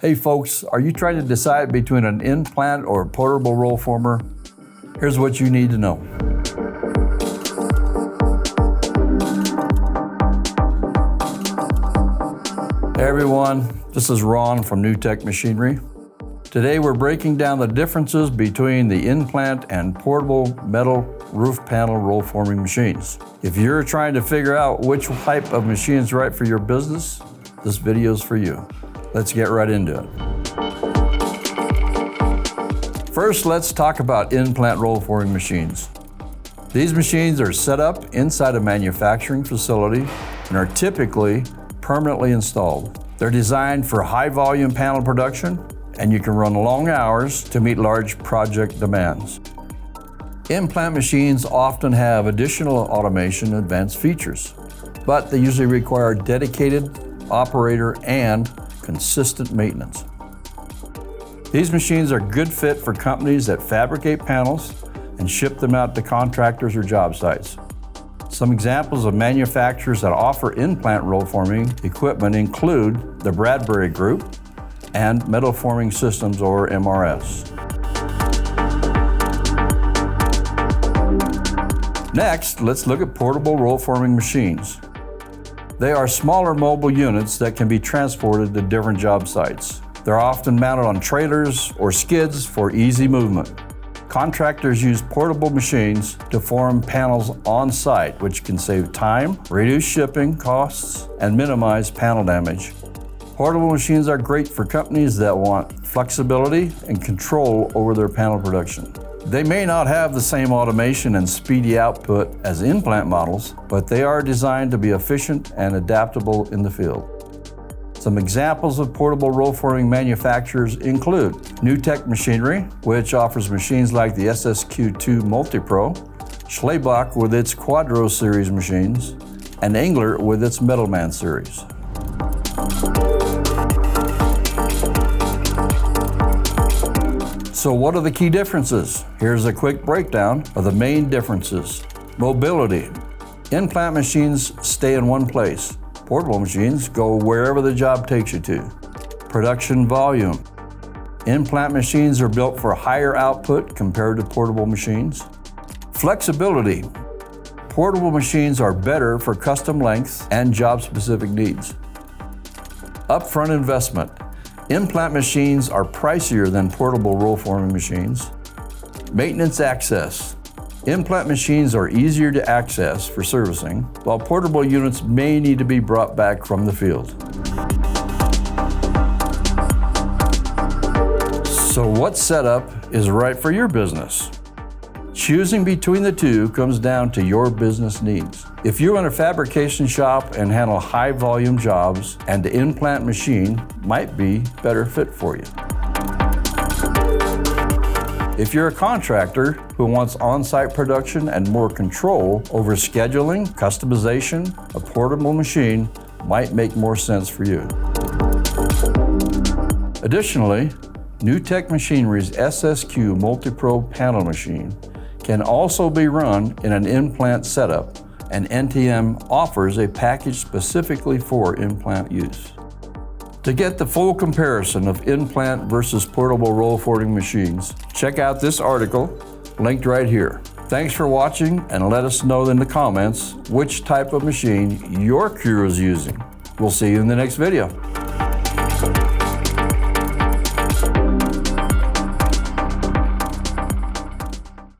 Hey folks, are you trying to decide between an in-plant or portable roll former? Here's what you need to know. Hey everyone, this is Ron from New Tech Machinery. Today we're breaking down the differences between the in-plant and portable metal roof panel roll forming machines. If you're trying to figure out which type of machine is right for your business, this video is for you. Let's get right into it. First, let's talk about in-plant roll forming machines. These machines are set up inside a manufacturing facility and are typically permanently installed. They're designed for high volume panel production, and you can run long hours to meet large project demands. In-plant machines often have additional automation and advanced features, but they usually require dedicated operator and consistent maintenance. These machines are a good fit for companies that fabricate panels and ship them out to contractors or job sites. Some examples of manufacturers that offer in-plant roll forming equipment include the Bradbury Group and Metal Forming Systems, or MRS. Next, let's look at portable roll forming machines. They are smaller mobile units that can be transported to different job sites. They're often mounted on trailers or skids for easy movement. Contractors use portable machines to form panels on site, which can save time, reduce shipping costs, and minimize panel damage. Portable machines are great for companies that want flexibility and control over their panel production. They may not have the same automation and speedy output as in-plant models, but they are designed to be efficient and adaptable in the field. Some examples of portable roll forming manufacturers include New Tech Machinery, which offers machines like the SSQ2 MultiPro, Schlebach with its Quadro series machines, and Engler with its Metalman series. So what are the key differences? Here's a quick breakdown of the main differences. Mobility. In-plant machines stay in one place. Portable machines go wherever the job takes you to. Production volume. In-plant machines are built for higher output compared to portable machines. Flexibility. Portable machines are better for custom lengths and job-specific needs. Upfront investment. In-plant machines are pricier than portable roll forming machines. Maintenance access. In-plant machines are easier to access for servicing, while portable units may need to be brought back from the field. So what setup is right for your business? Choosing between the two comes down to your business needs. If you run a fabrication shop and handle high volume jobs, and the in-plant machine might be a better fit for you. If you're a contractor who wants on-site production and more control over scheduling, customization, a portable machine might make more sense for you. Additionally, New Tech Machinery's SSQ MultiPro panel machine can also be run in an in-plant setup, and NTM offers a package specifically for in-plant use. To get the full comparison of in-plant versus portable roll forming machines, check out this article linked right here. Thanks for watching, and let us know in the comments which type of machine your crew is using. We'll see you in the next video.